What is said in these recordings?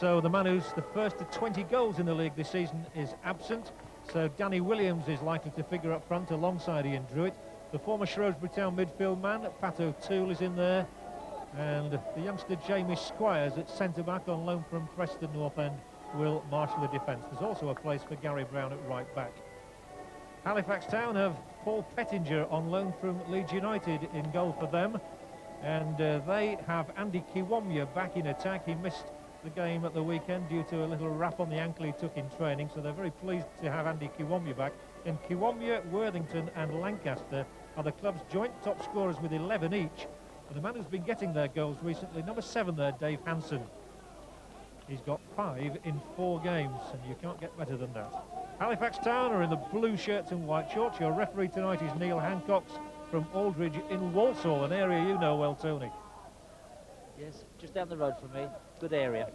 So the man who's the first to 20 goals in the league this season is absent. So Danny Williams is likely to figure up front alongside Ian Druitt. The former Shrewsbury Town midfield man, Pat O'Toole, is in there. And the youngster Jamie Squires at centre-back on loan from Preston North End will marshal the defence. There's also a place for Gary Brown at right-back. Halifax Town have Paul Pettinger on loan from Leeds United in goal for them. And they have Andy Kiwomya back in attack. He missed the game at the weekend due to a little rap on the ankle he took in training, so they're very pleased to have Andy Kiwomya back. And Kiwomya, Worthington and Lancaster are the club's joint top scorers with 11 each. And the man who's been getting their goals recently, number 7 there, Dave Hansen. He's got 5 in 4 games, and you can't get better than that. Halifax Town are in the blue shirts and white shorts. Your referee tonight is Neil Hancock from Aldridge in Walsall, an area you know well, Tony. Yes, just down the road from me. Good area.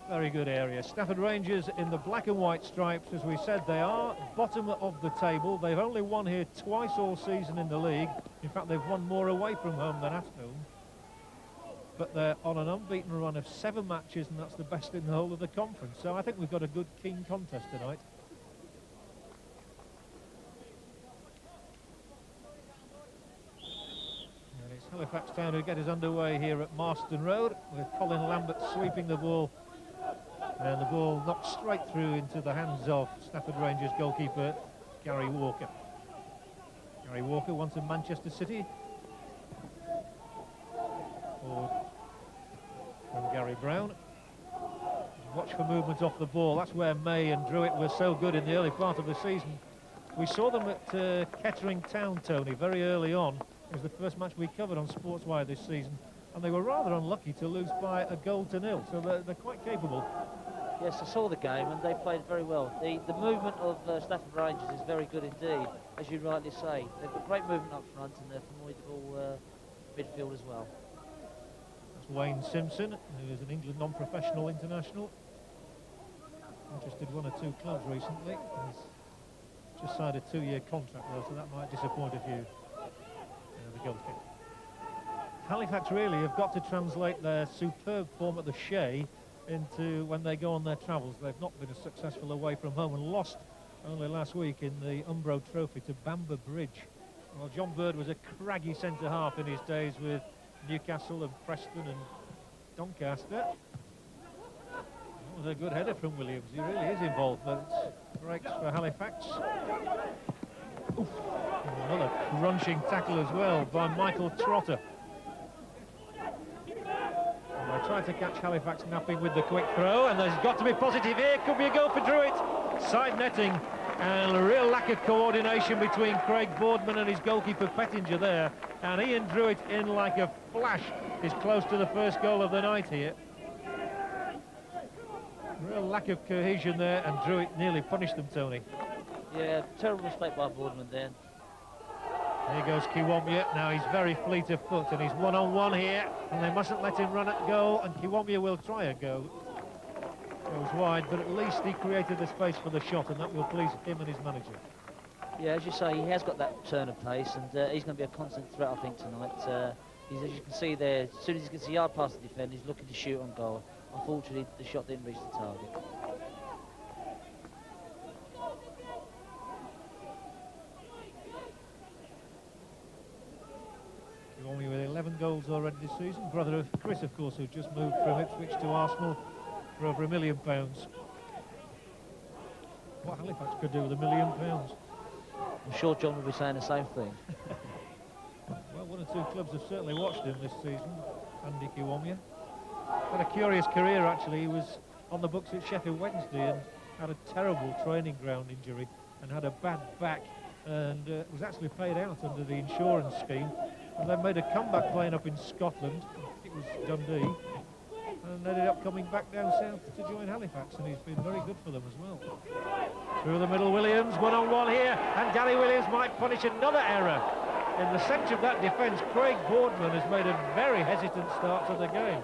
Very good area. Stafford Rangers in the black and white stripes. As we said, they are bottom of the table. They've only won here twice all season in the league. In fact, they've won more away from home than at home. But they're on an unbeaten run of 7 matches, and that's the best in the whole of the conference. So I think we've got a good, keen contest tonight. And it's Halifax Town who get us underway here at Marston Road, with Colin Lambert sweeping the ball. And the ball knocked straight through into the hands of Stafford Rangers goalkeeper Gary Walker. Gary Walker, once in Manchester City. Forward from Gary Brown. Watch for movement off the ball. That's where May and Druitt were so good in the early part of the season. We saw them at Kettering Town, Tony, very early on. It was the first match we covered on Sportswire this season, and they were rather unlucky to lose by 1-0. So they're quite capable. Yes, I saw the game, and they played very well. The movement of Stafford Rangers is very good indeed, as you rightly say. They've got great movement up front, and they're formidable midfield as well. That's Wayne Simpson, who is an England non-professional international. Interested 1 or 2 clubs recently. He's just signed a 2-year contract though, so that might disappoint a few. The goalkeeper. Halifax really have got to translate their superb form at the Shay into when they go on their travels. They've not been as successful away from home and lost only last week in the Umbro Trophy to Bamber Bridge. Well, John Bird was a craggy centre-half in his days with Newcastle and Preston and Doncaster. That was a good header from Williams. He really is involved, but it's breaks for Halifax. Oof. Another crunching tackle as well by Michael Trotter. They tried to catch Halifax napping with the quick throw, and there's got to be positive here. Could be a goal for Druitt. Side netting, and a real lack of coordination between Craig Boardman and his goalkeeper Pettinger there. And Ian Druitt, in like a flash, is close to the first goal of the night here. Real lack of cohesion there, and Druitt nearly punished them, Tony. Yeah, terrible mistake by Boardman then. Here goes Kiwomya. Now he's very fleet of foot, and he's one-on-one here, and they mustn't let him run at goal, and Kiwomya will try a go. Goes wide, but at least he created the space for the shot, and that will please him and his manager. Yeah, as you say, he has got that turn of pace, and he's going to be a constant threat, I think, tonight. As you can see there, as soon as he gets a yard past the defender, he's looking to shoot on goal. Unfortunately, the shot didn't reach the target. Kiwomya with 11 goals already this season. Brother of Chris, of course, who just moved from Ipswich to Arsenal for over £1 million. What Halifax could do with £1 million. I'm sure John will be saying the same thing. Well, 1 or 2 clubs have certainly watched him this season, Andy Kiwomya. Had a curious career, actually. He was on the books at Sheffield Wednesday and had a terrible training ground injury and had a bad back, and was actually paid out under the insurance scheme, and then made a comeback playing up in Scotland. It was Dundee, and ended up coming back down south to join Halifax, and he's been very good for them as well. Through the middle, Williams, one-on-one here, and Gary Williams might punish another error. In the centre of that defence, Craig Boardman has made a very hesitant start to the game.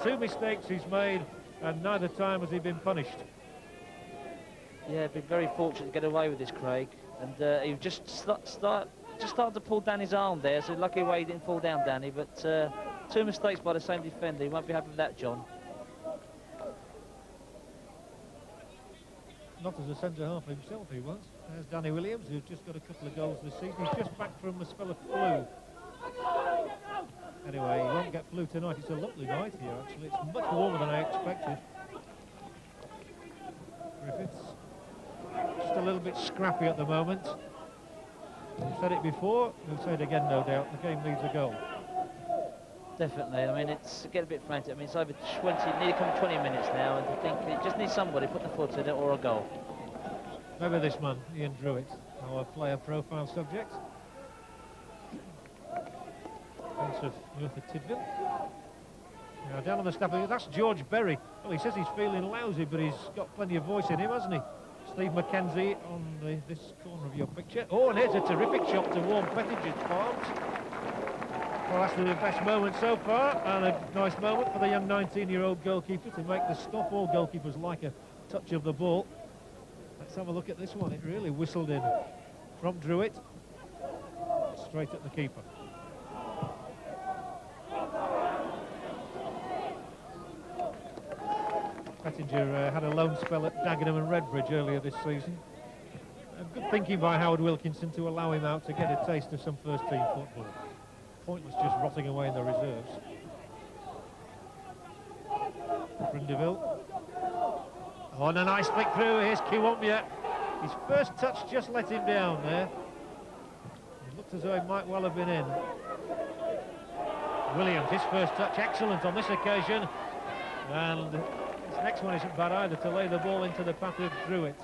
2 mistakes he's made, and neither time has he been punished. Yeah, been very fortunate to get away with this, Craig, and he just started to pull Danny's arm there, so lucky way he didn't fall down, Danny, but 2 mistakes by the same defender. He won't be happy with that, John. not as a centre-half himself, he was. There's Danny Williams, who's just got a couple of goals this season. He's just back from a spell of flu. Anyway, he won't get flu tonight. It's a lovely night here, actually. It's much warmer than I expected. Griffiths, just a little bit scrappy at the moment. We've said it before, we'll say it again, no doubt. The game needs a goal. Definitely. I mean, it's getting a bit frantic. I mean, it's over 20, nearly come 20 minutes now, and I think it just needs somebody put the foot in it or a goal. Maybe this man, Ian Druitt, our player profile subject. Prince of Merthyr Tydfil. Now down on the Stafford, that's George Berry. Well, he says he's feeling lousy, but he's got plenty of voice in him, hasn't he? Steve McKenzie on this corner of your picture. Oh, and here's a terrific shot to warm Pettinger's palms. Well, that's the best moment so far, and a nice moment for the young 19-year-old goalkeeper to make the stop. All goalkeepers like a touch of the ball. Let's have a look at this one. It really whistled in from Druitt, straight at the keeper. Pettinger had a loan spell at Dagenham and Redbridge earlier this season. Good thinking by Howard Wilkinson to allow him out to get a taste of some first-team football. Pointless just rotting away in the reserves. Brindeville. Oh, and a nice flick through. Here's Kiwomya. His first touch just let him down there. It looked as though he might well have been in. Williams, his first touch, excellent on this occasion. And this next one isn't bad either, to lay the ball into the path of Druitt.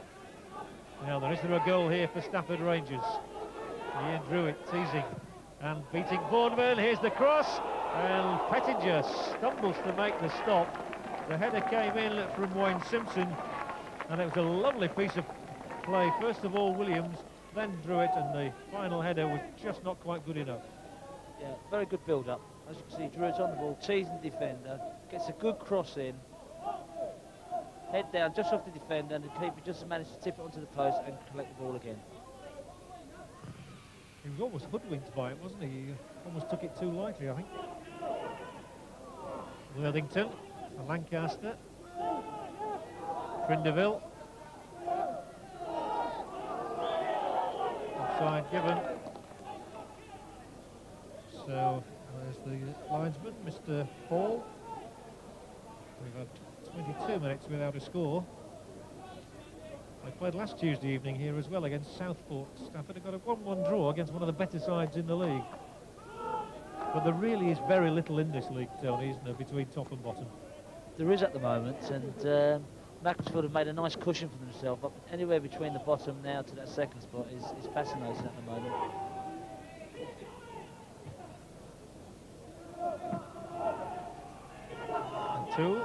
Now, is there a goal here for Stafford Rangers? Ian Druitt teasing and beating Bournemouth. Here's the cross, and Pettinger stumbles to make the stop. The header came in from Wayne Simpson, and it was a lovely piece of play. First of all, Williams, then Druitt, and the final header was just not quite good enough. Yeah, very good build-up. As you can see, Druitt's on the ball, teasing the defender, gets a good cross in, head down just off the defender, and the keeper just managed to tip it onto the post and collect the ball again. He was almost hoodwinked by it, wasn't he? He almost took it too lightly, I think. Worthington for Lancaster. Brindeville. Offside given. So there's the linesman, Mr. Hall. We've had 22 minutes without a score. They played last Tuesday evening here as well against Southport. Stafford have got a 1-1 draw against one of the better sides in the league. But there really is very little in this league, Tony, isn't there, between top and bottom? There is at the moment, and Macclesfield have made a nice cushion for themselves, but anywhere between the bottom now to that second spot is fascinating at the moment. And two.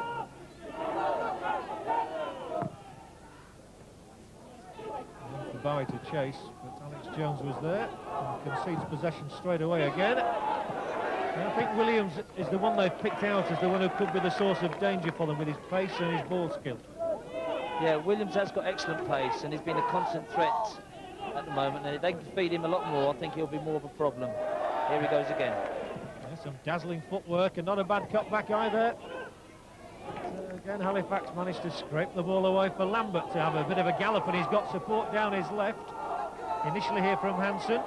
Bowie to chase, but Alex Jones was there and concedes possession straight away again. And I think Williams is the one they've picked out as the one who could be the source of danger for them with his pace and his ball skill. Yeah, Williams has got excellent pace and he's been a constant threat at the moment, and if they can feed him a lot more, I think he'll be more of a problem. Here he goes again. Yeah, some dazzling footwork and not a bad cutback either. Again, Halifax managed to scrape the ball away for Lambert to have a bit of a gallop, and he's got support down his left. Initially here from Hansen,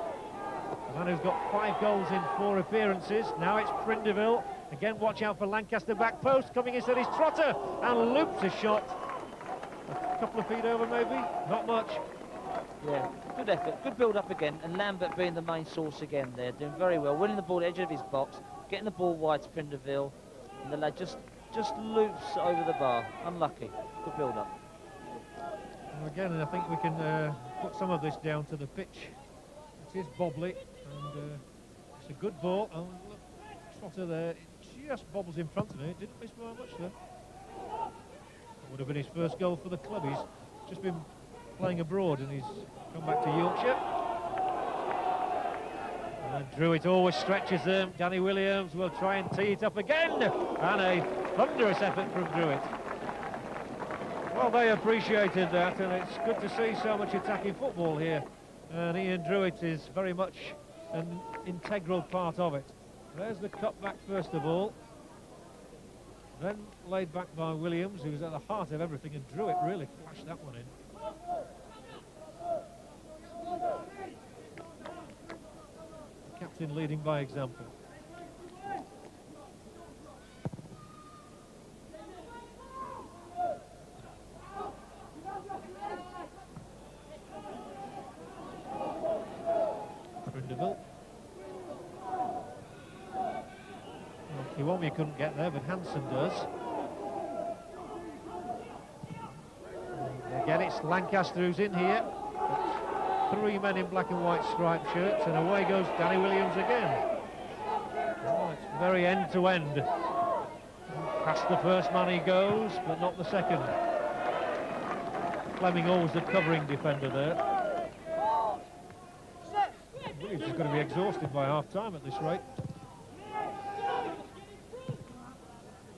the man who's got 5 goals in 4 appearances. Now it's Brindeville. Again, watch out for Lancaster, back post, coming instead is Trotter, and loops a shot. A couple of feet over maybe, not much. Yeah, good effort, good build-up again, and Lambert being the main source again there, doing very well, winning the ball at the edge of his box, getting the ball wide to Brindeville, and the lad just loops over the bar. Unlucky. Good build-up. Well, again, I think we can put some of this down to the pitch. It is bobbly, and it's a good ball. Oh, look, Trotter there. It just bobbles in front of him. It didn't miss by much there. It would have been his first goal for the club. He's just been playing abroad, and he's come back to Yorkshire. And Druitt always stretches them. Danny Williams will try and tee it up again, and a thunderous effort from Druitt. Well, they appreciated that, and it's good to see so much attacking football here. And Ian Druitt is very much an integral part of it. There's the cutback first of all. Then laid back by Williams, who was at the heart of everything, and Druitt really flashed that one in. in leading by example. Brindeville. Well, Kiwomya couldn't get there, but Hansen does. And again, it's Lancaster who's in here. Three men in black and white striped shirts, and away goes Danny Williams again. Oh, it's very end-to-end. Past the first man he goes, but not the second. Fleming always the covering defender there. Williams is going to be exhausted by half-time at this rate.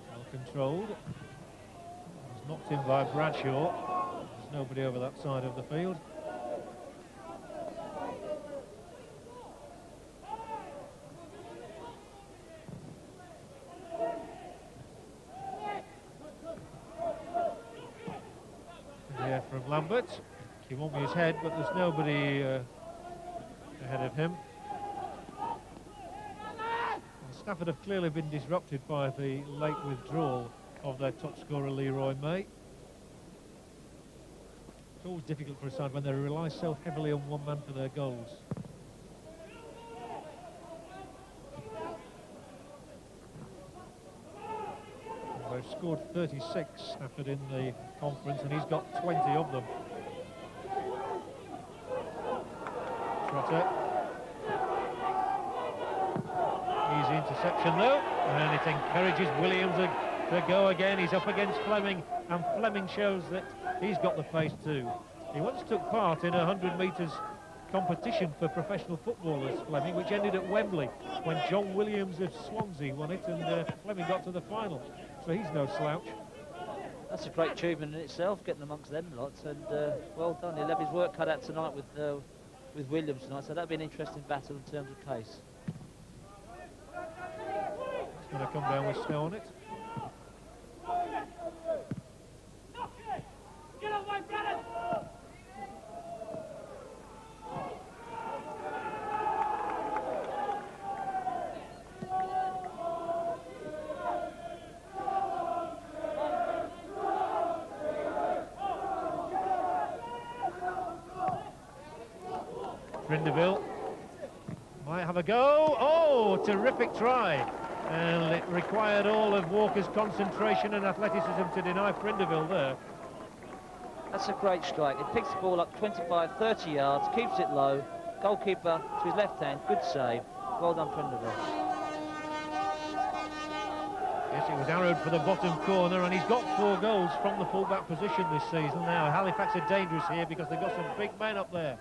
Well controlled. He's knocked in by Bradshaw. There's nobody over that side of the field. Yeah, from Lambert. Kiwomya's head, but there's nobody ahead of him. And Stafford have clearly been disrupted by the late withdrawal of their top scorer Leroy May. It's always difficult for a side when they rely so heavily on one man for their goals. They've scored 36, Stafford, in the conference, and he's got 20 of them. Trotter. Easy interception though, and it encourages Williams to go again. He's up against Fleming, and Fleming shows that he's got the pace too. He once took part in a 100 metres competition for professional footballers, Fleming, which ended at Wembley when John Williams of Swansea won it, and Fleming got to the final. So he's no slouch. That's a great achievement in itself, getting amongst them lots, and well done. He'll have his work cut out tonight with Williams tonight, so that'll be an interesting battle in terms of pace. It's going to come down with snow on it. Brindeville might have a go. Oh, terrific try. And it required all of Walker's concentration and athleticism to deny Brindeville there. That's a great strike. It picks the ball up 25, 30 yards, keeps it low. Goalkeeper to his left hand, good save. Well done, Brindeville. Yes, it was arrowed for the bottom corner, and he's got 4 goals from the full-back position this season. Now, Halifax are dangerous here because they've got some big men up there.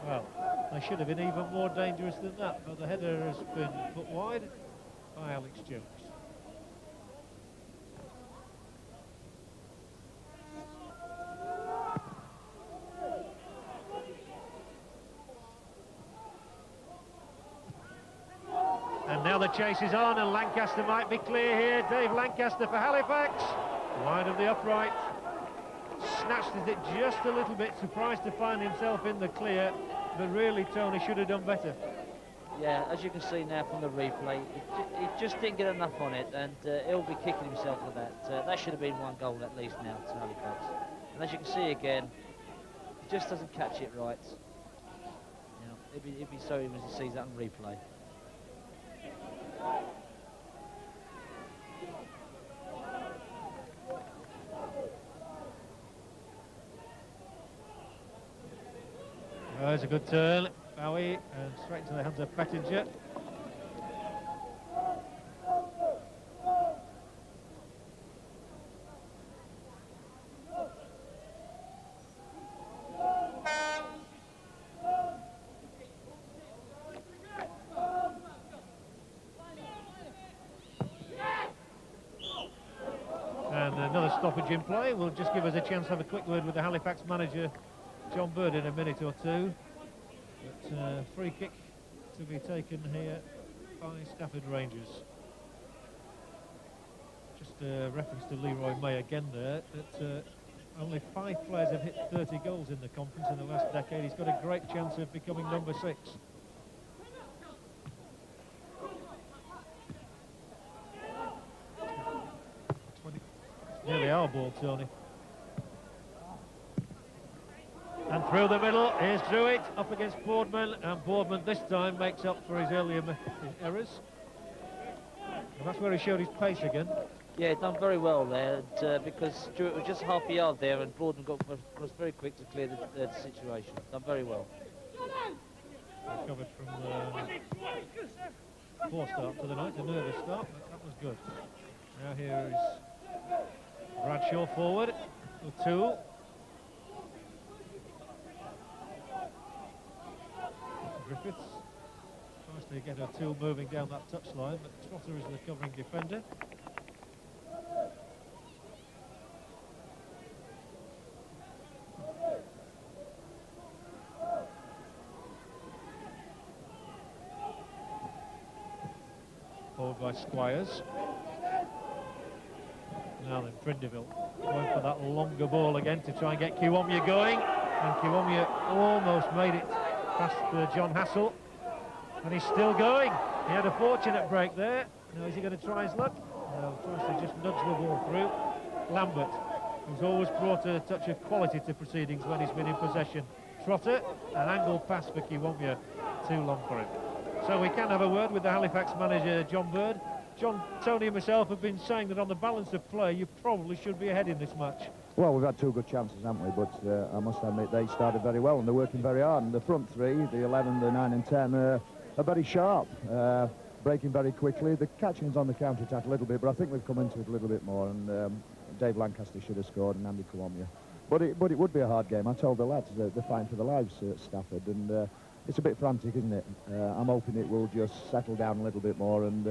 Well, they should have been even more dangerous than that, but the header has been put wide by Alex Jones. And now the chase is on, and Lancaster might be clear here. Dave Lancaster for Halifax, wide of the upright. Snatched at it just a little bit, surprised to find himself in the clear, but really Tony should have done better. Yeah, as you can see now from the replay, he just didn't get enough on it, and he'll be kicking himself for that. That should have been 1 goal at least now to Halifax. And as you can see again, he just doesn't catch it right. You know, he'd be sorry when he sees that on replay. Oh, there's a good turn, Bowie, and straight into the hands of Pettinger. And another stoppage in play. Will just give us a chance to have a quick word with the Halifax manager, John Bird, in a minute or two. But free kick to be taken here by Stafford Rangers. Just a reference to Leroy May again there, that only 5 players have hit 30 goals in the conference in the last decade. He's got a great chance of becoming number 6. nearly our ball, Tony. And through the middle, here's Druitt up against Boardman, and Boardman this time makes up for his earlier his errors. And that's where he showed his pace again. Yeah, done very well there, and, because Druitt was just half a yard there, and Boardman was very quick to clear the situation. Done very well. Recovered from the poor start to the night, a nervous start, but that was good. Now here is Bradshaw forward, O'Toole. Griffiths tries to get O'Toole moving down that touchline, but Trotter is the covering defender. Forward by Squires. Now then, Prindiville going for that longer ball again to try and get Kiwomya going, and Kiwomya almost made it past John Hassel, and he's still going. He had a fortunate break there. Now is he going to try his luck? No, tries to just nudge the ball through. Lambert, who's always brought a touch of quality to proceedings when he's been in possession. Trotter, an angled pass for Kiwomya, too long for him. So we can have a word with the Halifax manager, John Bird. John, Tony and myself have been saying that on the balance of play, you probably should be ahead in this match. Well, we've had two good chances, haven't we? But I must admit they started very well and they're working very hard. And the front three, the 11, the 9 and 10, are very sharp, breaking very quickly. The catching's on the counter-attack a little bit, but I think we've come into it a little bit more. And Dave Lancaster should have scored, and Andy Kiwomya. But it would be a hard game. I told the lads they're fighting for their lives at Stafford, and it's a bit frantic, isn't it? I'm hoping it will just settle down a little bit more, and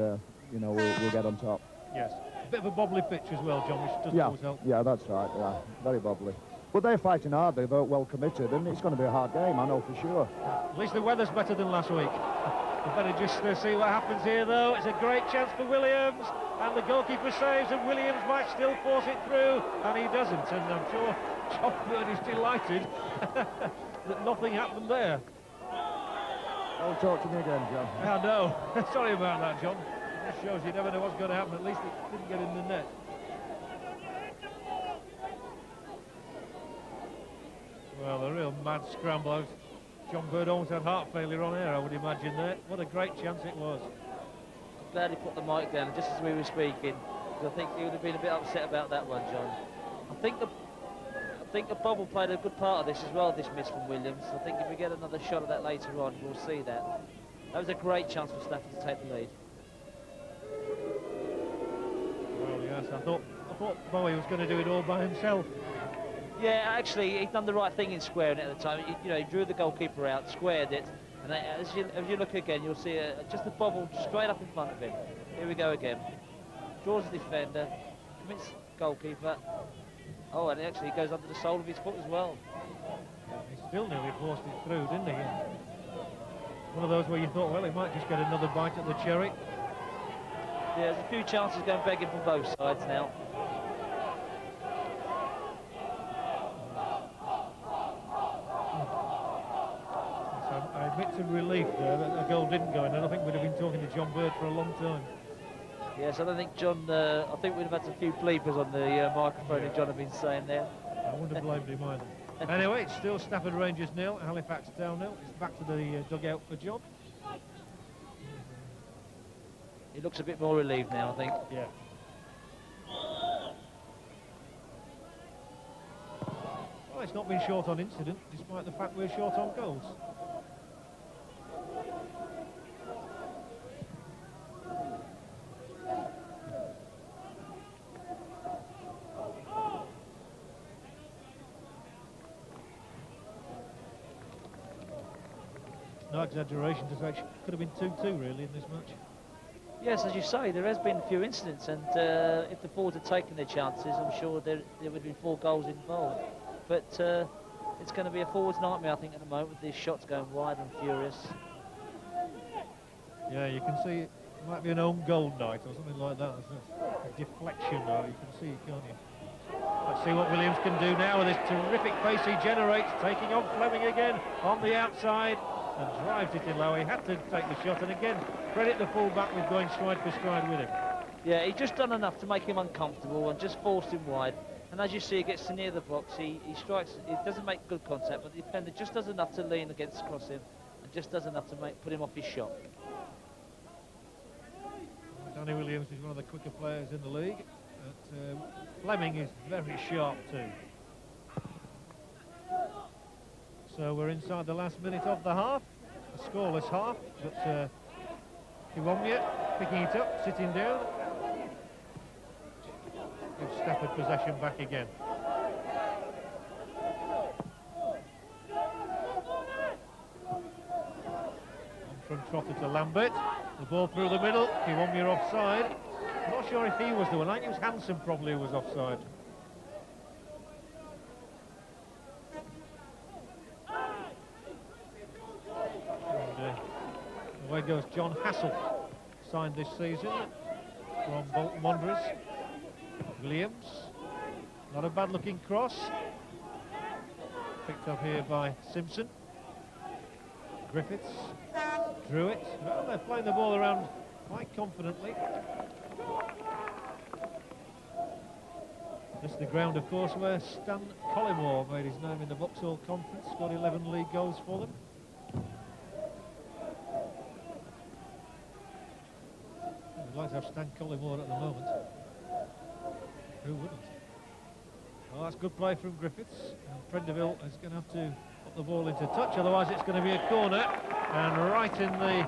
you know, we'll get on top. Yes, a bit of a bobbly pitch as well, John, which doesn't always help. Yeah, that's right. Yeah, very bobbly. But they're fighting hard. They're well committed, and it's going to be a hard game, I know for sure. At least the weather's better than last week. We better just see what happens here, though. It's a great chance for Williams, and the goalkeeper saves, and Williams might still force it through, and he doesn't. And I'm sure John Bird is delighted that nothing happened there. Don't talk to me again, John. I know. Sorry about that, John. It shows you never know what's going to happen. At least it didn't get in the net. Well, a real mad scramble. John Bird almost had heart failure on air, I would imagine there. What a great chance it was. I'm glad he put the mic down just as we were speaking, because I think he would have been a bit upset about that one, John. I think the bubble played a good part of this as well, this miss from Williams. I think if we get another shot of that later on, we'll see that. That was a great chance for Stafford to take the lead. Well, yes, I thought Bowie was going to do it all by himself. Yeah, actually, he'd done the right thing in squaring it at the time. He drew the goalkeeper out, squared it, and as you look again, you'll see just a bobble straight up in front of him. Here we go again. Draws the defender, commits goalkeeper. Oh, and actually he goes under the sole of his foot as well. He still nearly forced it through, didn't he? One of those where you thought, well, he might just get another bite at the cherry. Yeah, there's a few chances going begging from both sides now. I admit to relief there that the goal didn't go in, and I think we'd have been talking to John Bird for a long time. Yes, I don't think John, I think we'd have had a few bleepers on the microphone if John had been saying there. I wouldn't have blamed him either. Anyway, it's still Stafford Rangers 0, Halifax down 0. It's back to the dugout for John. He looks a bit more relieved now, I think. Yeah. Well, it's not been short on incident, despite the fact we're short on goals. No exaggeration to say it could have been 2-2 really in this match. Yes, as you say, there has been a few incidents, and if the forwards had taken their chances, I'm sure there would have been 4 goals involved. But it's going to be a forwards nightmare, I think, at the moment, with these shots going wide and furious. Yeah, you can see it might be an own goal night or something like that. A deflection, though, you can see it, can't you? Let's see what Williams can do now with this terrific pace he generates, taking on Fleming again on the outside. And drives it in low. He had to take the shot, and again, credit the full-back with going stride for stride with him. Yeah, he just done enough to make him uncomfortable and just forced him wide. And as you see, he gets to near the box, he strikes, he doesn't make good contact, but the defender just does enough to lean against across him and just does enough to put him off his shot. Danny Williams is one of the quicker players in the league. But, Fleming is very sharp too. So we're inside the last minute of the half, a scoreless half, but Kiwomya picking it up, sitting down, gives Stafford possession back again. On from Trotter to Lambert, the ball through the middle, Kiwomya offside. I'm not sure if he was the one, I think it was Hansen probably who was offside. Away goes John Hassel, signed this season from Bolton Wanderers. Williams, not a bad looking cross, picked up here by Simpson. Griffiths drew it. Well, they're playing the ball around quite confidently. This is the ground, of course, where Stan Collymore made his name in the Vauxhall Conference, scored 11 league goals for them. I'd like to have Stan Collymore at the moment. Who wouldn't? Well, that's good play from Griffiths. And Prendeville is going to have to put the ball into touch, otherwise it's going to be a corner. And right in the...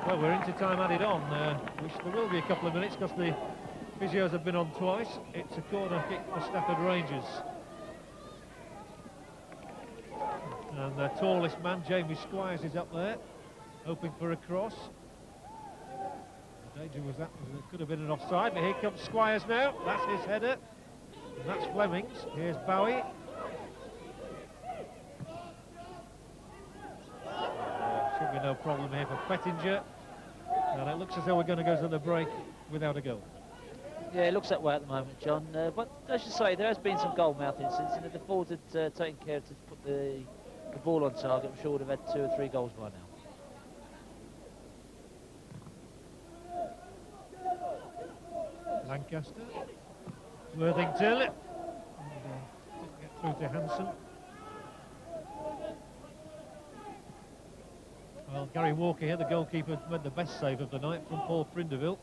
Well, we're into time added on, which there will be a couple of minutes because the physios have been on twice. It's a corner kick for Stafford Rangers. And the tallest man, Jamie Squires, is up there, hoping for a cross. The danger was that it could have been an offside, but here comes Squires now. That's his header. And that's Fleming's. Here's Bowie. Should be no problem here for Pettinger. And it looks as though we're going to go to the break without a goal. Yeah, it looks that way at the moment, John. But as you say, there has been some goal-mouth incidents, and if the forwards had taken care to put the ball on target, I'm sure would have had 2 or 3 goals by now. Lancaster, Worthington, didn't get through to Hansen. Well, Gary Walker here, the goalkeeper, made the best save of the night from Paul Prindeville,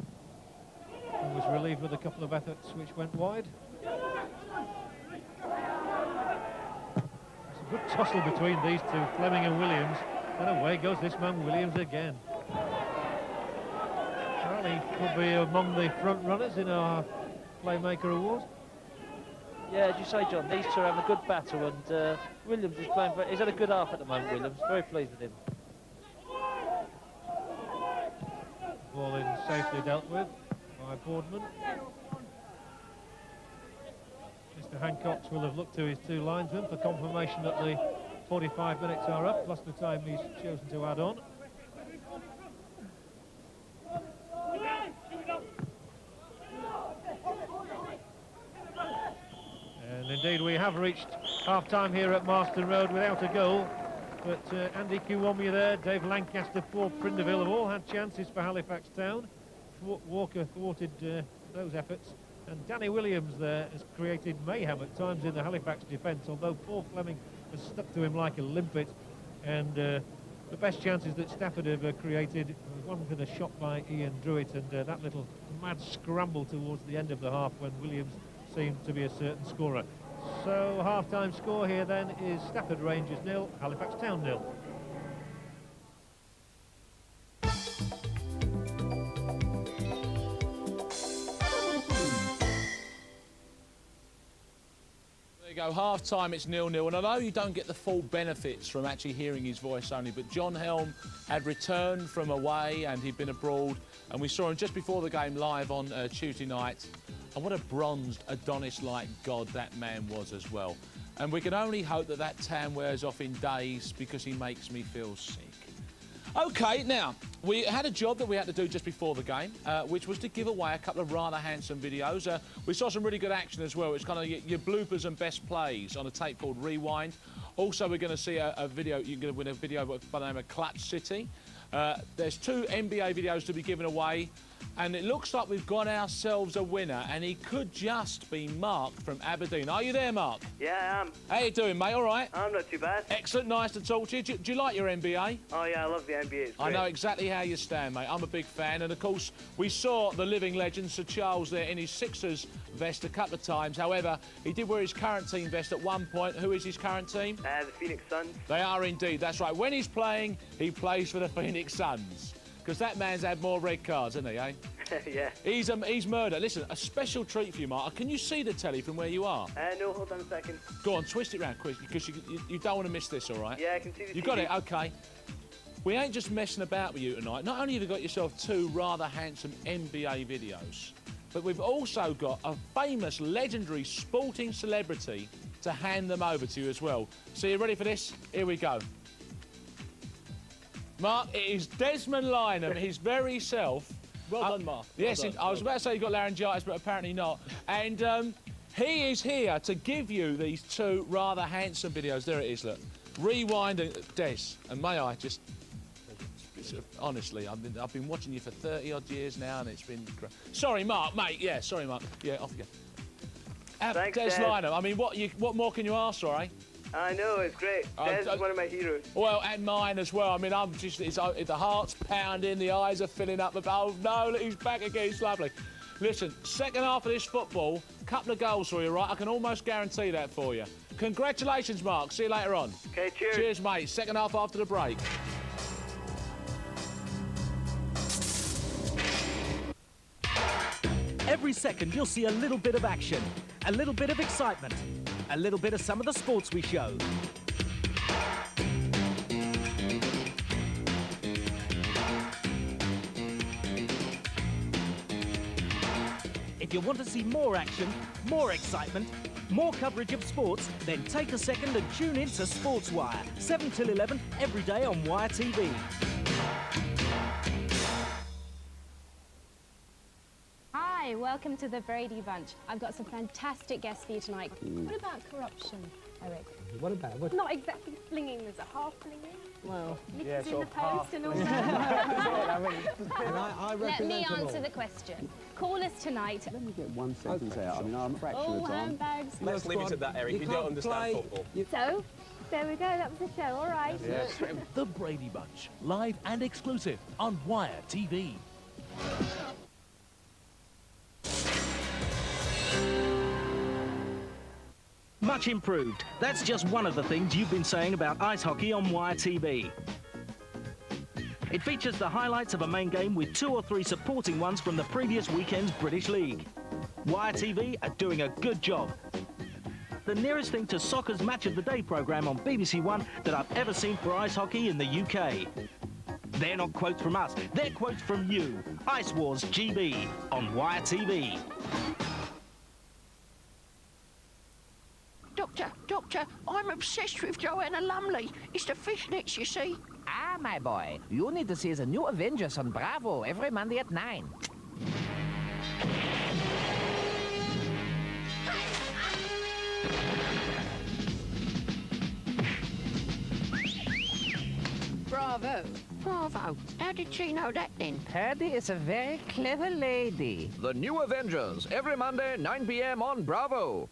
who was relieved with a couple of efforts which went wide. It's a good tussle between these two, Fleming and Williams, and away goes this man Williams again. He could be among the front runners in our Playmaker Award. Yeah, as you say, John, these two are having a good battle, and Williams is playing. He's had a good half at the moment. Williams, very pleased with him. Ball in safely dealt with by Boardman. Mr. Hancock will have looked to his 2 linesmen for confirmation that the 45 minutes are up, plus the time he's chosen to add on. And indeed we have reached half-time here at Marston Road without a goal, but Andy Kiwomya there, Dave Lancaster, Paul Prindeville have all had chances for Halifax Town. Walker thwarted those efforts, and Danny Williams there has created mayhem at times in the Halifax defence, although Paul Fleming has stuck to him like a limpet. And the best chances that Stafford have created, one with a shot by Ian Druitt, and that little mad scramble towards the end of the half when Williams seemed to be a certain scorer. So half-time score here then is Stafford Rangers 0, Halifax Town 0. There you go, half-time, it's 0-0, and I know you don't get the full benefits from actually hearing his voice only, but John Helm had returned from away and he'd been abroad, and we saw him just before the game live on Tuesday night. And what a bronzed Adonis-like god that man was as well. And we can only hope that that tan wears off in days, because he makes me feel sick. OK, now, we had a job that we had to do just before the game, which was to give away a couple of rather handsome videos. We saw some really good action as well. It's kind of your bloopers and best plays on a tape called Rewind. Also, we're going to see a video, you're going to win a video by the name of Clutch City. There's 2 NBA videos to be given away. And it looks like we've got ourselves a winner, and he could just be Mark from Aberdeen. Are you there, Mark? Yeah, I am. How you doing, mate? All right? I'm not too bad. Excellent, nice to talk to you. Do you like your NBA? Oh, yeah, I love the NBA. It's I great. know exactly how you stand, mate. I'm a big fan. And, of course, we saw the living legend, Sir Charles, there in his Sixers vest a couple of times. However, he did wear his current team vest at one point. Who is his current team? The Phoenix Suns. They are indeed, that's right. When he's playing, he plays for the Phoenix Suns. Because that man's had more red cards, hasn't he, eh? Yeah. He's murder. Listen, a special treat for you, Mark. Can you see the telly from where you are? No, hold on a second. Go on, twist it round quick, because you don't want to miss this, all right? Yeah, I can see the You TV. got it? OK. We ain't just messing about with you tonight. Not only have you got yourself two rather handsome NBA videos, but we've also got a famous, legendary sporting celebrity to hand them over to you as well. So you ready for this? Here we go. Mark, it is Desmond Lynam, his very self. Well done, Mark. Yes, Well done. I was about to say you got laryngitis, but apparently not. And he is here to give you these two rather handsome videos. There it is, look. Rewind, Des, and may I just... honestly, I've been watching you for 30-odd years now, and it's been... Sorry, Mark, mate. Yeah, sorry, Mark. Yeah, off you go. Thanks, Des Des. Lynam. I mean, what more can you ask for, eh? I know, it's great. Des is one of my heroes. Well, and mine as well. I mean, I'm just, the heart's pounding, the eyes are filling up. Oh, no, look, he's back again. It's lovely. Listen, second half of this football, couple of goals for you, right? I can almost guarantee that for you. Congratulations, Mark. See you later on. Okay, cheers. Cheers, mate. Second half after the break. Every second you'll see a little bit of action, a little bit of excitement, a little bit of some of the sports we show. If you want to see more action, more excitement, more coverage of sports, then take a second and tune in to SportsWire, 7 till 11 every day on Wire TV. Hi, welcome to the Brady Bunch. I've got some fantastic guests for you tonight. What about corruption, Eric? What about what? Not exactly flinging, there's a half flinging. Well, Knickers in the post and all that. and I Let represent me them all. answer the question. Callers tonight. Let me get one sentence out. I mean, I'm a fraction All of time. handbags. Let's leave it at that, Eric. You don't understand football. So, there we go, that was the show, all right. The Brady Bunch, live and exclusive on Wire TV. Much improved. That's just one of the things you've been saying about ice hockey on Wire TV. It features the highlights of a main game with 2 or 3 supporting ones from the previous weekend's British League. Wire TV are doing a good job. The nearest thing to soccer's Match of the Day programme on BBC One that I've ever seen for ice hockey in the UK. They're not quotes from us, they're quotes from you. Ice Wars GB on Wire TV. Doctor, I'm obsessed with Joanna Lumley. It's the fishnets, you see. Ah, my boy, you need to see the new Avengers on Bravo every Monday at 9. Bravo. Bravo. How did she know that then? Paddy is a very clever lady. The new Avengers, every Monday, 9 p.m. on Bravo.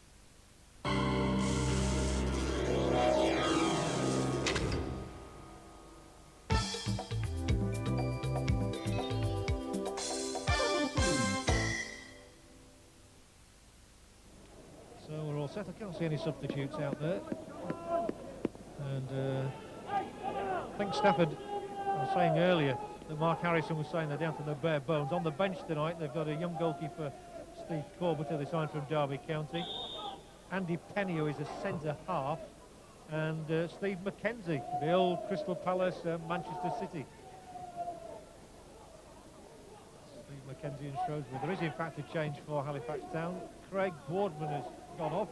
So we're all set. I can't see any substitutes out there. And I think Stafford, I was saying earlier that Mark Harrison was saying they're down to their bare bones. On the bench tonight, they've got a young goalkeeper, Steve Corbett, who they signed from Derby County. Andy Penny, who is a centre half. And Steve McKenzie, the old Crystal Palace, Manchester City. Steve McKenzie and Shrewsbury. There is in fact a change for Halifax Town. Craig Boardman has gone off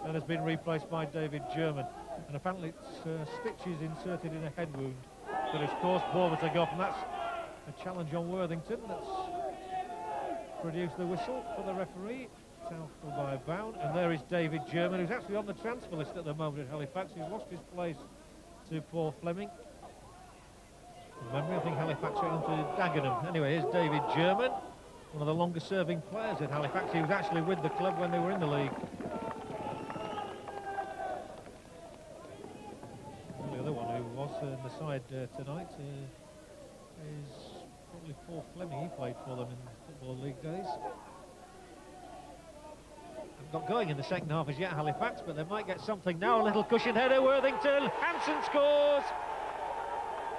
and has been replaced by David German. And apparently it's stitches inserted in a head wound that has caused Bournemouth to go off, and that's a challenge on Worthington. That's produced the whistle for the referee. Tackle by Bound, and there is David German, who's actually on the transfer list at the moment at Halifax. He's lost his place to Paul Fleming. From memory, I think Halifax went on to Dagenham. Anyway, here's David German. one of the longest serving players at Halifax. He was actually with the club when they were in the league. And the other one who was in the side tonight is probably Paul Fleming. He played for them in Football League days. Not going in the second half as yet, Halifax, but they might get something now. A little cushion header, Worthington. Hansen scores!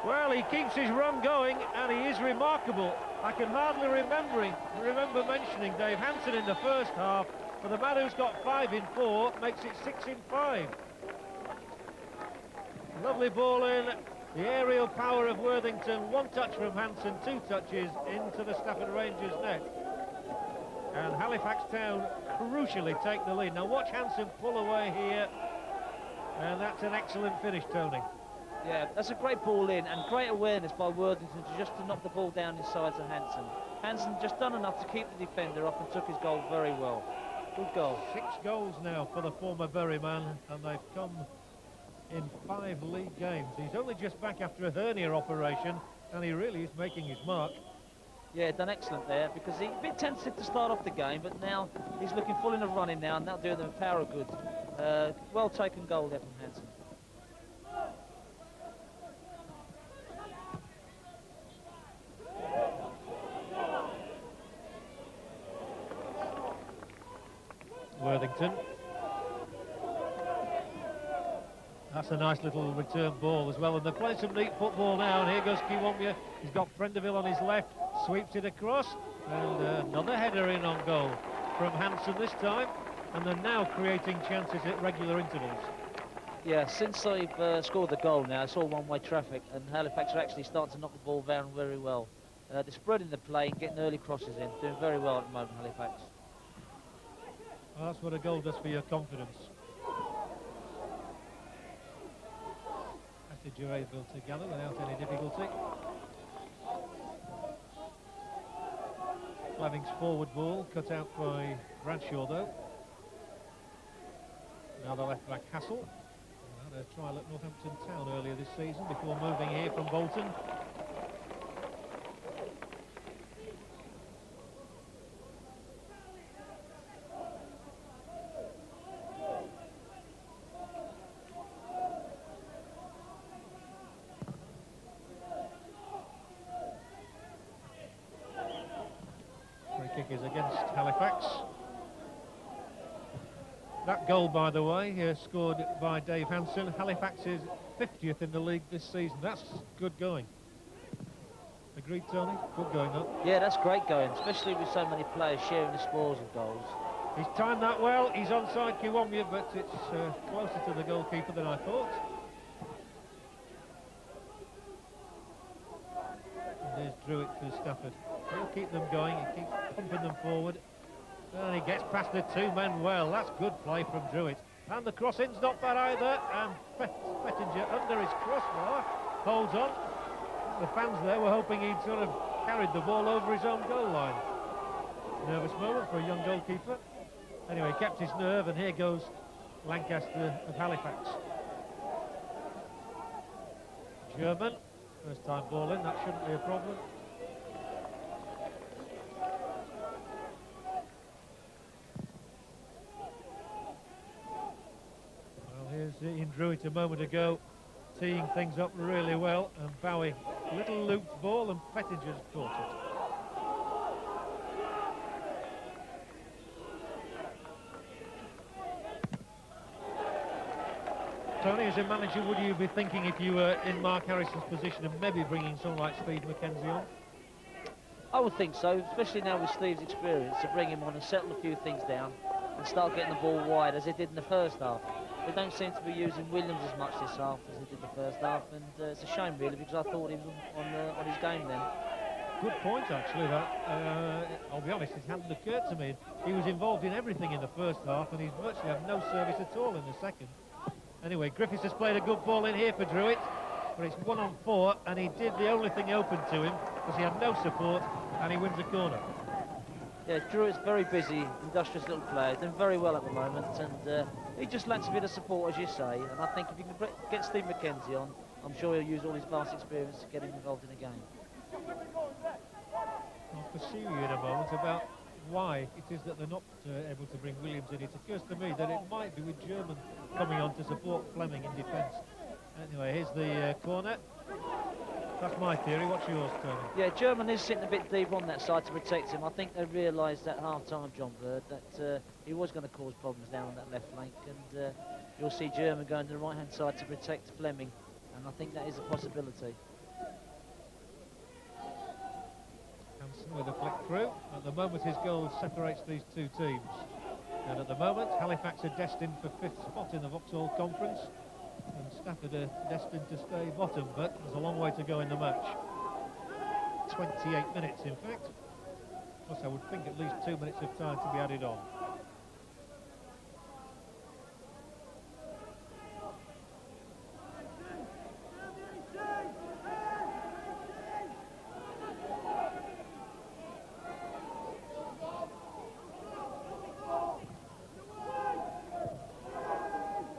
Well, he keeps his run going, and he is remarkable. I can hardly remember mentioning Dave Hansen in the first half, but the man who's got 5 in 4 makes it 6 in 5. Lovely ball in. The aerial power of Worthington. 1 touch from Hansen, 2 touches into the Stafford Rangers net. And Halifax Town crucially take the lead. Now watch Hansen pull away here, and that's an excellent finish, Tony. Yeah, that's a great ball in, and great awareness by Worthington just to knock the ball down inside to Hansen. Hansen just done enough to keep the defender off and took his goal very well. Good goal. 6 goals now for the former Bury man, and they've come in 5 league games. He's only just back after a hernia operation, and he really is making his mark. Yeah, done excellent there, because he's a bit tentative to start off the game, but now he's looking full in the running now, and that'll do them a power of good. Well taken goal there from Hansen. Worthington. That's a nice little return ball as well, and they're playing some neat football now, and here goes Kiwomya. He's got Prendeville on his left, sweeps it across, and another header in on goal from Hansen this time, and they're now creating chances at regular intervals. Yeah, since they've scored the goal now, it's all one-way traffic, and Halifax are actually starting to knock the ball down very well. They're spreading the play and getting early crosses in, doing very well at the moment, Halifax. Well, that's what a goal does for your confidence. You're able to gather without any difficulty. Fleming's forward ball cut out by Bradshaw though. Now the left back Hassel. Had a trial at Northampton Town earlier this season before moving here from Bolton. Is against Halifax. That goal, by the way, scored by Dave Hansen. Halifax is 50th in the league this season. That's good going. Agreed, Tony? Good going up. Yeah, that's great going, especially with so many players sharing the spoils of goals. He's timed that well. He's onside Kiwomya, but it's closer to the goalkeeper than I thought. And there's Druitt for Stafford. He'll keep them going, he keeps pumping them forward. And he gets past the 2 men well. That's good play from Druitt. And the cross-in's not bad either. And Pettinger under his crossbar holds on. The fans there were hoping he'd sort of carried the ball over his own goal line. Nervous moment for a young goalkeeper. Anyway, he kept his nerve, and here goes Lancaster of Halifax. German, first time ball in, that shouldn't be a problem. Here's Ian Druitt a moment ago, teeing things up really well, and Bowie, little looped ball, and Pettinger's caught it. Tony, as a manager, would you be thinking if you were in Mark Harrison's position of maybe bringing someone like Steve McKenzie on? I would think so, especially now with Steve's experience, to bring him on and settle a few things down and start getting the ball wide as they did in the first half. They don't seem to be using Williams as much this half as they did the first half, and it's a shame really, because I thought he was on his game then. Good point, actually, that. I'll be honest, it hadn't occurred to me. He was involved in everything in the first half, and he's virtually had no service at all in the second. Anyway, Griffiths has played a good ball in here for Druitt, but it's 1 on 4, and he did the only thing open to him, because he had no support, and he wins a corner. Yeah, Druitt's very busy, industrious little player, doing very well at the moment, and he just lacks a bit of support, as you say, and I think if you can get Steve McKenzie on, I'm sure he'll use all his vast experience to get him involved in the game. Well, pursue you in a moment about why it is that they're not able to bring Williams in. It occurs to me that it might be with German coming on to support Fleming in defence. Anyway, here's the corner. That's my theory. What's yours, Tony? Yeah, German is sitting a bit deep on that side to protect him. I think they realised at half-time, John Bird, that he was going to cause problems down on that left flank, and you'll see German going to the right-hand side to protect Fleming, and I think that is a possibility. Hansen with a flick through. At the moment, his goal separates these two teams. And at the moment, Halifax are destined for 5th spot in the Vauxhall Conference, and Stafford are destined to stay bottom, but there's a long way to go in the match. 28 minutes, in fact. Plus, I would think at least 2 minutes of time to be added on.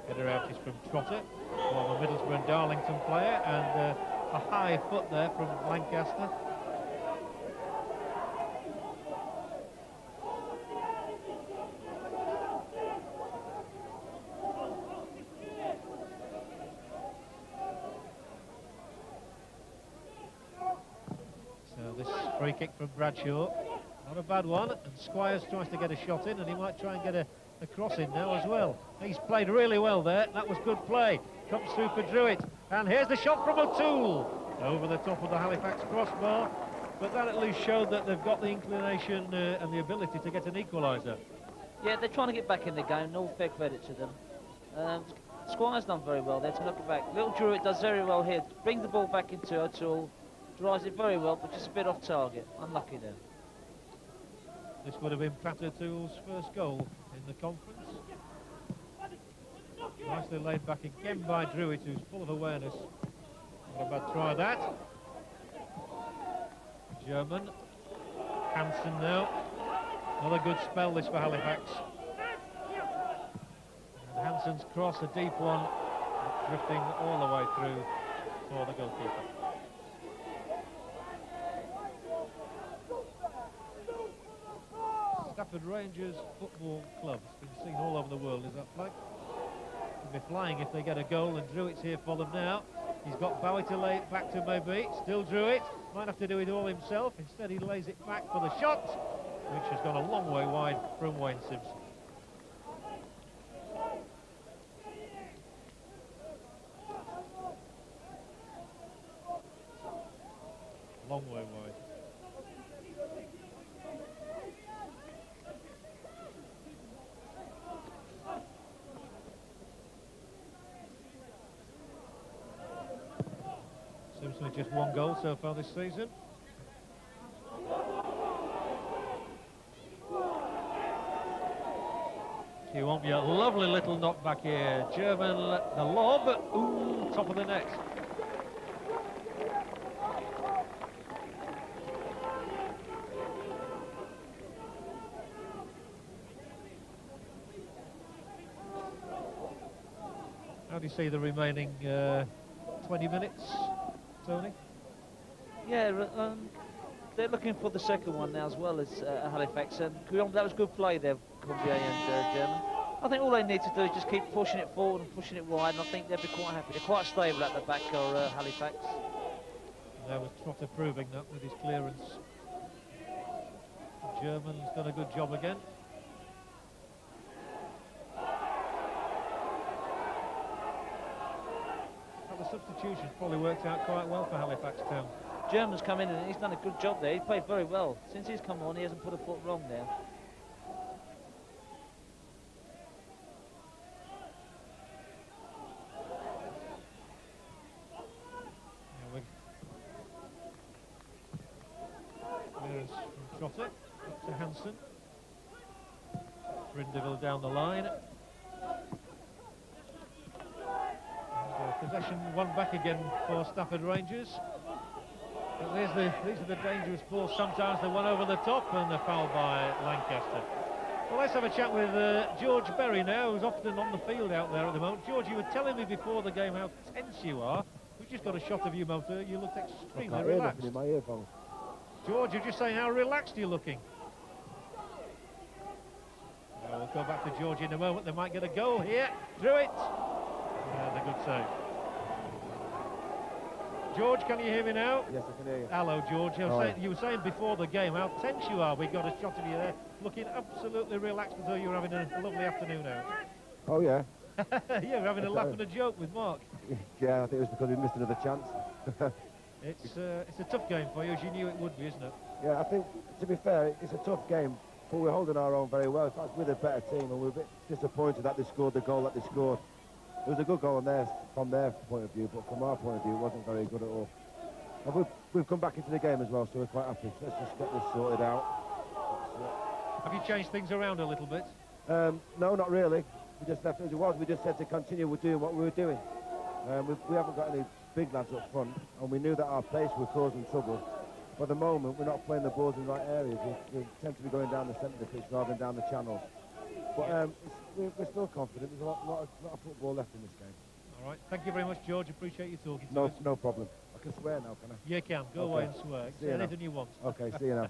Header out is from Trotter, former Middlesbrough and Darlington player, and a high foot there from Lancaster. So this free kick from Bradshaw, not a bad one, and Squires tries to get a shot in, and he might try and get a cross in now as well. He's played really well there. That was good play. Comes through for Druitt. And here's the shot from O'Toole. Over the top of the Halifax crossbar. But that at least showed that they've got the inclination and the ability to get an equaliser. Yeah, they're trying to get back in the game. No fair credit to them. Squire's done very well there to knock it back. Little Druitt does very well here. Brings the ball back into O'Toole. Drives it very well, but just a bit off target. Unlucky there. This would have been Pat O'Toole's first goal in the conference. Nicely laid back again by Druitt, who's full of awareness. Not a bad try, that. German. Hansen now. Another good spell this for Halifax. And Hansen's cross, a deep one, drifting all the way through for the goalkeeper. Stafford Rangers Football Club. It's been seen all over the world, is that flag? They'll be flying if they get a goal, and Druitt's here for them now. He's got Bowie to lay it back to maybe. Still Druitt. Might have to do it all himself. Instead, he lays it back for the shot, which has gone a long way wide from Wayne Simpson. Long way wide. Simpson with just one goal so far this season. You want me a lovely little knock back here. German, the lob, ooh, top of the net. How do you see the remaining 20 minutes, Tony? Yeah, they're looking for the second one now as well as Halifax, and that was good play there, Colombier and German. I think all they need to do is just keep pushing it forward and pushing it wide, and I think they'll be quite happy. They're quite stable at the back, or Halifax. There was Trotter proving that with his clearance. German's done a good job again. The substitutions probably worked out quite well for Halifax Town. German's come in and he's done a good job there. He's played very well. Since he's come on, he hasn't put a foot wrong there. Clearance from Trotter, up to Hansen. Brindeville down the line. Possession won back again for Stafford Rangers. But these are the dangerous balls. Sometimes they're one over the top, and they're fouled by Lancaster. Well, let's have a chat with George Berry now, who's often on the field out there at the moment. George, you were telling me before the game how tense you are. We just got a shot of you, Motor. You looked extremely relaxed. In my earphones. George, you're just saying how relaxed you're looking. Well, we'll go back to George in a moment. They might get a goal here. Through it. And a good save. George, can you hear me now? Yes, I can hear you. Hello, George. You were saying before the game how tense you are. We got a shot of you there, looking absolutely relaxed as though you were having a lovely afternoon out. Oh, yeah. You're having a laugh and a joke with Mark. Yeah, I think it was because we missed another chance. It's a tough game for you, as you knew it would be, isn't it? Yeah, I think, to be fair, it's a tough game, but we're holding our own very well. In fact, we're the better team, and we're a bit disappointed that they scored the goal that they scored. It was a good goal from their point of view, but from our point of view, it wasn't very good at all. And we've come back into the game as well, so we're quite happy. Let's just get this sorted out. Have you changed things around a little bit? No, not really. We just left it as it was. We just said to continue doing what we were doing. We haven't got any big lads up front, and we knew that our pace was causing trouble. For the moment, we're not playing the balls in the right areas. We tend to be going down the centre of the pitch rather than down the channels. But we're still confident. There's a lot of football left in this game. All right. Thank you very much, George. Appreciate you talking to us. No problem. I can swear now, can I? You can. Go away and swear. Say anything you want. Okay, see you now.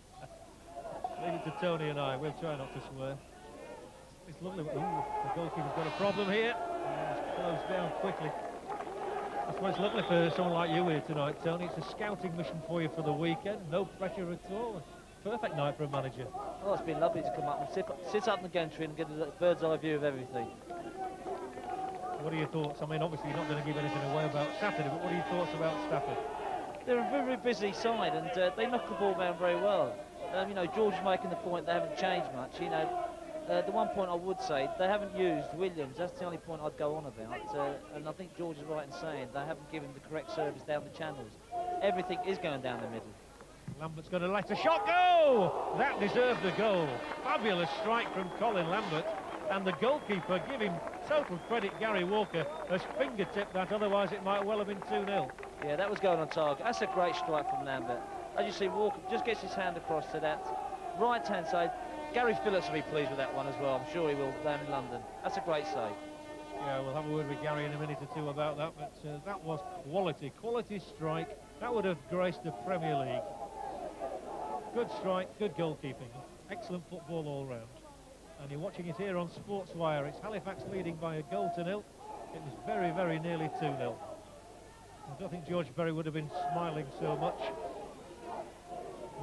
Leave it to Tony and I. We'll try not to swear. It's lovely. Ooh, the goalkeeper's got a problem here. It's closed down quickly. That's why it's lovely for someone like you here tonight, Tony. It's a scouting mission for you for the weekend. No pressure at all. Perfect night for a manager. Oh, it's been lovely to come up and sit up in the gantry and get a bird's eye view of everything. What are your thoughts? I mean, obviously you're not going to give anything away about Saturday, but what are your thoughts about Stafford? They're a very, very busy side, and they knock the ball down very well. You know, George is making the point they haven't changed much. You know, the one point I would say, they haven't used Williams. That's the only point I'd go on about. And I think George is right in saying they haven't given the correct service down the channels. Everything is going down the middle. Lambert's going to let a shot go! That deserved a goal. Fabulous strike from Colin Lambert. And the goalkeeper, give him total credit, Gary Walker, has fingertipped that, otherwise it might well have been 2-0. Yeah, that was going on target. That's a great strike from Lambert. As you see, Walker just gets his hand across to that right-hand side. Gary Phillips will be pleased with that one as well. I'm sure he will down in London. That's a great save. Yeah, we'll have a word with Gary in a minute or two about that, but that was quality strike. That would have graced the Premier League. Good strike, good goalkeeping. Excellent football all round. And you're watching it here on Sportswire. It's Halifax leading by a goal to nil. It was very, very nearly 2-0. I don't think George Berry would have been smiling so much.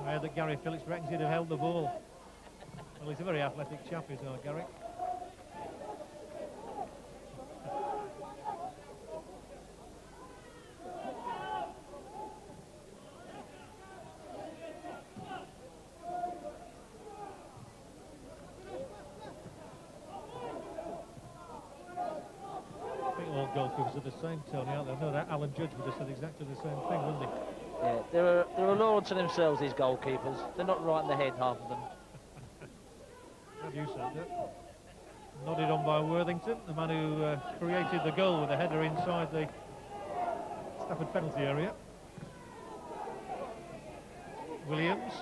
I heard that Gary Phillips reckons he'd have held the ball. Well, he's a very athletic chap, is our Gary. Goalkeepers are the same, Tony, aren't they? I know that Alan Judge would have said exactly the same thing, wouldn't he? Yeah, they're a law unto themselves, these goalkeepers. They're not right in the head, half of them. Have you said that? Nodded on by Worthington, the man who created the goal with a header inside the Stafford penalty area. Williams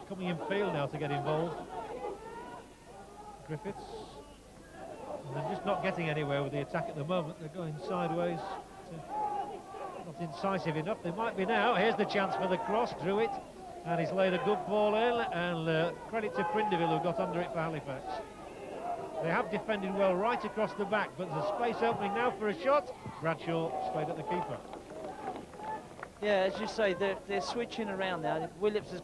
coming in field now to get involved. Griffiths. And they're just not getting anywhere with the attack at the moment. They're going sideways. Not incisive enough. They might be now. Here's the chance for the cross. Drew it. And he's laid a good ball in. And credit to Prindiville who got under it for Halifax. They have defended well right across the back. But there's a space opening now for a shot. Bradshaw straight at the keeper. Yeah, as you say, they're switching around now. Williams has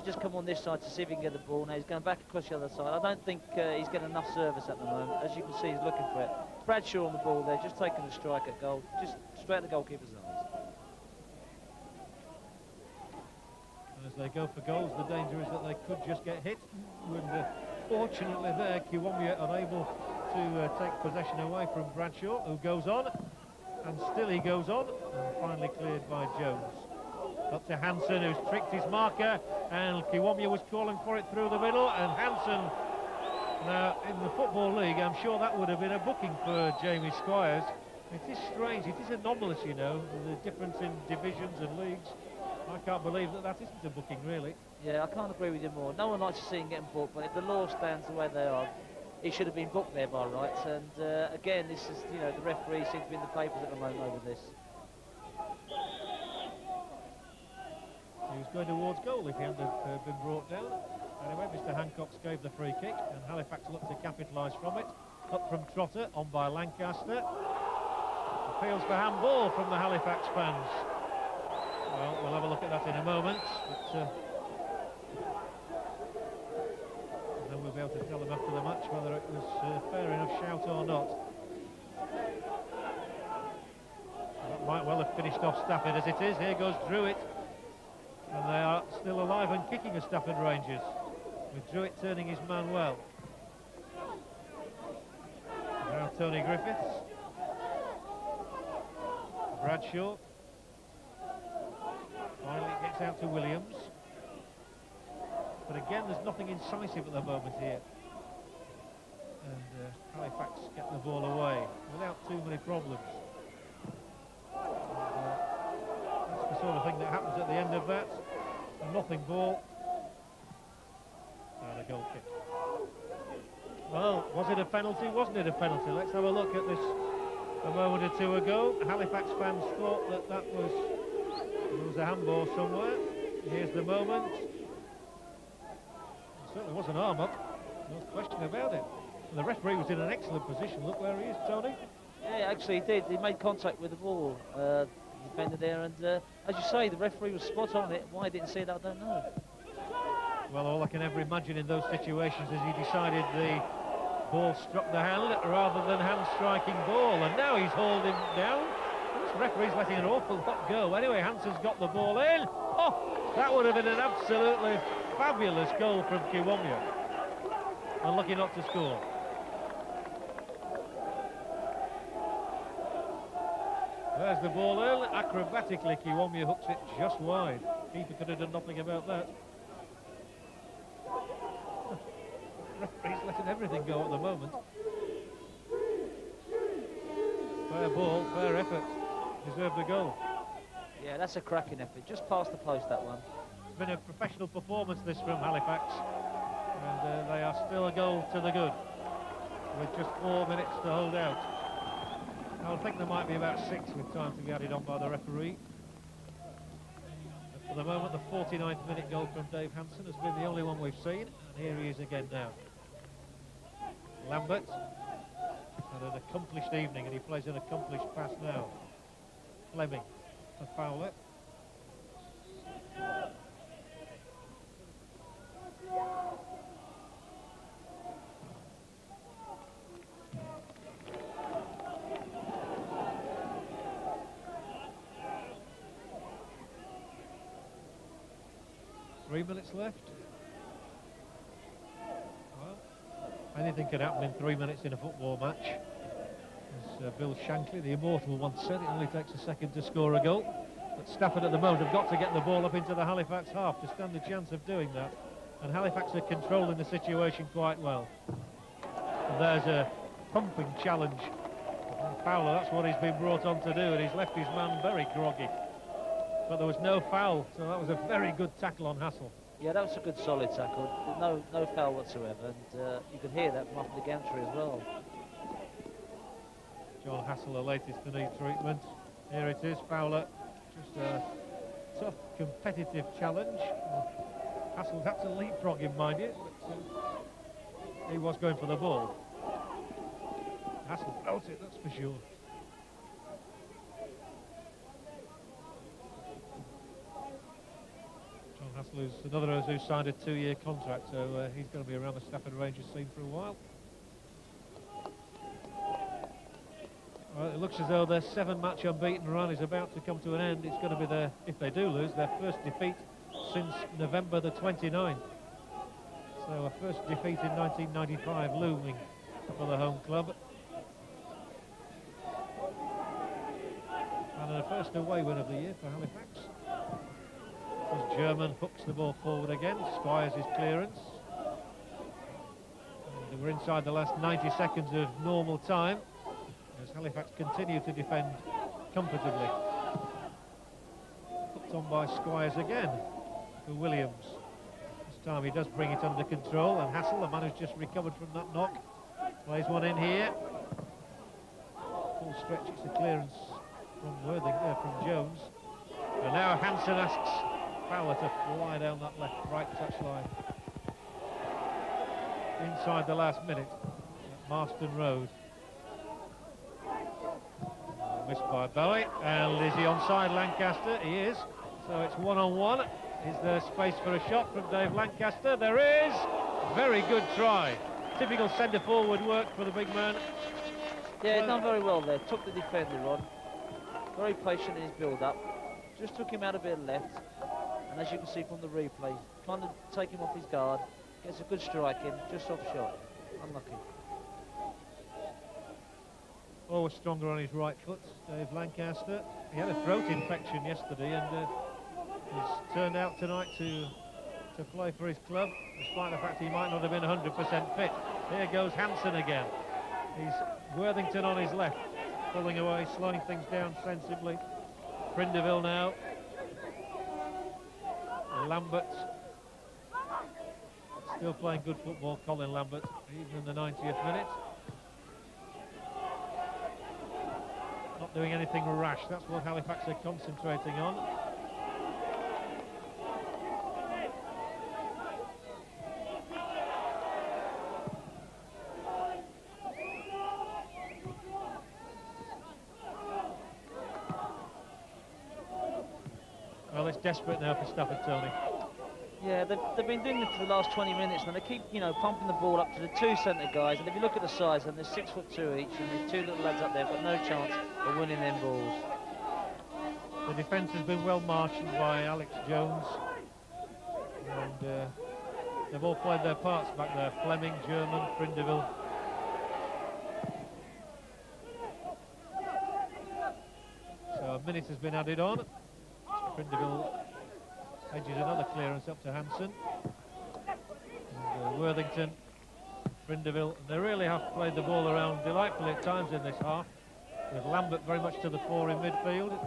just come on this side to see if he can get the ball. Now he's going back across the other side. I don't think he's getting enough service at the moment. As you can see, he's looking for it. Bradshaw on the ball there, just taking the strike at goal, just straight at the goalkeeper's eyes. And as they go for goals, the danger is that they could just get hit. And fortunately there, Kiwomya unable to take possession away from Bradshaw, who goes on. And still he goes on, and finally cleared by Jones. Up to Hansen, who's tricked his marker, and Kiwomya was calling for it through the middle, and Hansen, now in the Football League, I'm sure that would have been a booking for Jamie Squires. It is strange, it is anomalous, you know, the difference in divisions and leagues. I can't believe that isn't a booking, really. Yeah, I can't agree with you more. No one likes to see him getting booked, but if the law stands the way they are, he should have been booked there by rights. And again, this is, you know, the referee seems to be in the papers at the moment over this. He was going towards goal if he hadn't been brought down. Anyway, Mr. Hancock's gave the free kick, and Halifax looked to capitalise from it. Up from Trotter, on by Lancaster. Appeals for handball from the Halifax fans. Well, we'll have a look at that in a moment. But, then we'll be able to tell them after the match whether it was fair enough shout or not. That might well have finished off Stafford as it is. Here goes Druitt. And they are still alive and kicking as Stafford Rangers, with Druitt turning his man well. Now Tony Griffiths. Bradshaw. Finally it gets out to Williams. But again, there's nothing incisive at the moment here. And Halifax get the ball away without too many problems. That's the sort of thing that happens at the end of that. A nothing ball. And a goal kick. Well, was it a penalty? Wasn't it a penalty? Let's have a look at this a moment or two ago. Halifax fans thought that there was a handball somewhere. Here's the moment. It certainly was an arm up, no question about it. And the referee was in an excellent position. Look where he is, Tony. Yeah, actually he did. He made contact with the ball, the defender there, and as you say, the referee was spot on it. Why he didn't see it, I don't know. Well, all I can ever imagine in those situations is he decided the ball struck the hand rather than hand striking ball, and now he's hauled him down. This referee's letting an awful lot go. Anyway, Hansen's got the ball in. Oh, that would have been an absolutely fabulous goal from Kiwomya. Unlucky not to score. There's the ball in. Acrobatically, Kiwomya hooks it just wide. Keeper could have done nothing about that. Referee's letting everything go at the moment. Fair ball, fair effort. Deserved a goal. Yeah, that's a cracking effort. Just past the post, that one. It's been a professional performance, this, from Halifax. And they are still a goal to the good, with just 4 minutes to hold out. I would think there might be about 6 with time to be added on by the referee. But for the moment, the 49th minute goal from Dave Hansen has been the only one we've seen. And here he is again now. Lambert had an accomplished evening, and he plays an accomplished pass now. Fleming for Fowler. Three minutes left. Well, anything can happen in 3 minutes in a football match. As Bill Shankly, the immortal, once said, it only takes a second to score a goal. But Stafford at the moment have got to get the ball up into the Halifax half to stand a chance of doing that. And Halifax are controlling the situation quite well. And there's a pumping challenge from Fowler. That's what he's been brought on to do, and he's left his man very groggy. But there was no foul, so that was a very good tackle on Hassel. Yeah, that was a good solid tackle. No foul whatsoever, and you could hear that from off the gantry as well. John Hassel, the latest knee treatment. Here it is, Fowler. Just a tough, competitive challenge. Hassel's had to leapfrog him, mind you, but he was going for the ball. Hassel felt it, that's for sure. John Hassel is another who signed a 2-year contract, so he's going to be around the Stafford Rangers scene for a while. Well, it looks as though their 7-match unbeaten run is about to come to an end. It's going to be their, if they do lose, their first defeat since November the 29th. So a first defeat in 1995 looming for the home club. And a first away win of the year for Halifax. As German hooks the ball forward again, Squires his clearance. And we're inside the last 90 seconds of normal time, as Halifax continue to defend comfortably. Hooked on by Squires again for Williams. This time he does bring it under control, and Hassel, the man who's just recovered from that knock, plays one in here. Full stretch, it's a clearance from Worthing, from Jones. And now Hansen asks Fowler to fly down that right touchline. Inside the last minute at Marston Road. Missed by Bowie, and is he onside Lancaster? He is, so it's 1-on-1. Is there space for a shot from Dave Lancaster? There is! Very good try. Typical centre-forward work for the big man. Yeah, done very well there. Took the defender on. Very patient in his build-up. Just took him out a bit left. And as you can see from the replay, trying to take him off his guard. Gets a good strike in, just off shot. Unlucky. Always stronger on his right foot, Dave Lancaster. He had a throat infection yesterday and he's turned out tonight to play for his club, despite the fact he might not have been 100% fit. Here goes Hansen again. He's Worthington on his left, pulling away, slowing things down sensibly. Prindeville now. Lambert. Still playing good football, Colin Lambert, even in the 90th minute. Not doing anything rash, that's what Halifax are concentrating on. Well, it's desperate now for Stafford, Tony. Yeah, they've been doing it for the last 20 minutes, and they keep, you know, pumping the ball up to the two centre guys. And if you look at the size, and there's 6'2" each, and there's two little lads up there, got no chance of winning them balls. The defence has been well marshalled by Alex Jones, and they've all played their parts back there. Fleming, German, Prindeville. So a minute has been added on. Prindeville edges another clearance up to Hansen. And, Worthington, Prindeville, they really have played the ball around delightfully at times in this half, with Lambert very much to the fore in midfield.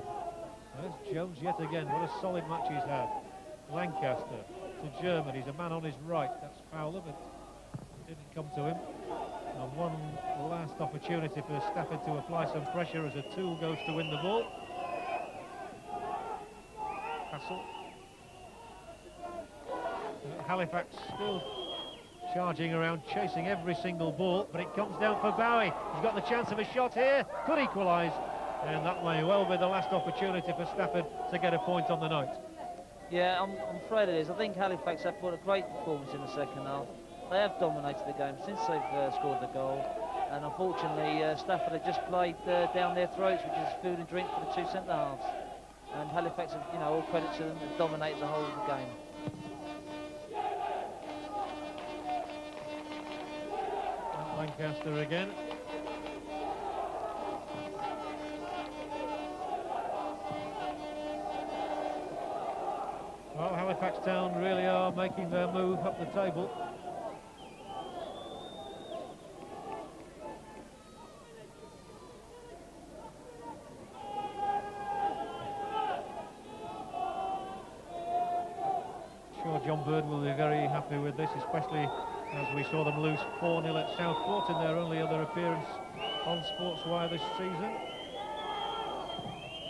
There's Jones yet again, what a solid match he's had. Lancaster to German, he's a man on his right, that's Fowler, but it didn't come to him. And one last opportunity for Stafford to apply some pressure as a Toole goes to win the ball. Castle. Halifax still charging around, chasing every single ball, but it comes down for Bowie. He's got the chance of a shot here, could equalise, and that may well be the last opportunity for Stafford to get a point on the night. Yeah, I'm afraid it is. I think Halifax have put a great performance in the second half. They have dominated the game since they've scored the goal, and unfortunately Stafford have just played down their throats, which is food and drink for the two centre halves. And Halifax have, you know, all credit to them, have dominated the whole of the game. Lancaster again. Well, Halifax Town really are making their move up the table. Sure, John Bird will be very happy with this, especially as we saw them lose 4-0 at Southport in their only other appearance on Sportswire this season.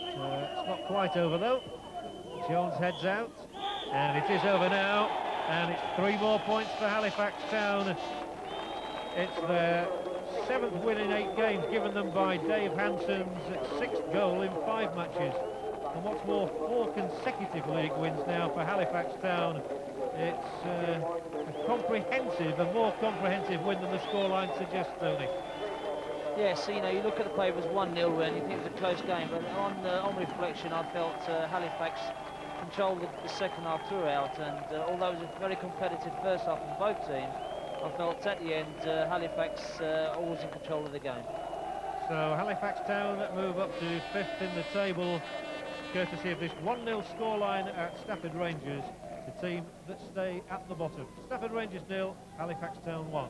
It's not quite over though. Jones heads out, and it is over now, and it's 3 more points for Halifax Town. It's their 7th win in 8 games, given them by Dave Hansen's 6th goal in 5 matches. And what's more, 4 consecutive league wins now for Halifax Town. It's a comprehensive, a more comprehensive win than the scoreline suggests, Tony. Yes, you know, you look at the paper as 1-0 and you think it was a close game, but on reflection, I felt Halifax controlled the second half throughout, and although it was a very competitive first half from both teams, I felt at the end Halifax always in control of the game. So Halifax Town move up to 5th in the table, courtesy of this 1-0 scoreline at Stafford Rangers, the team that stay at the bottom. Stafford Rangers 0, Halifax Town 1.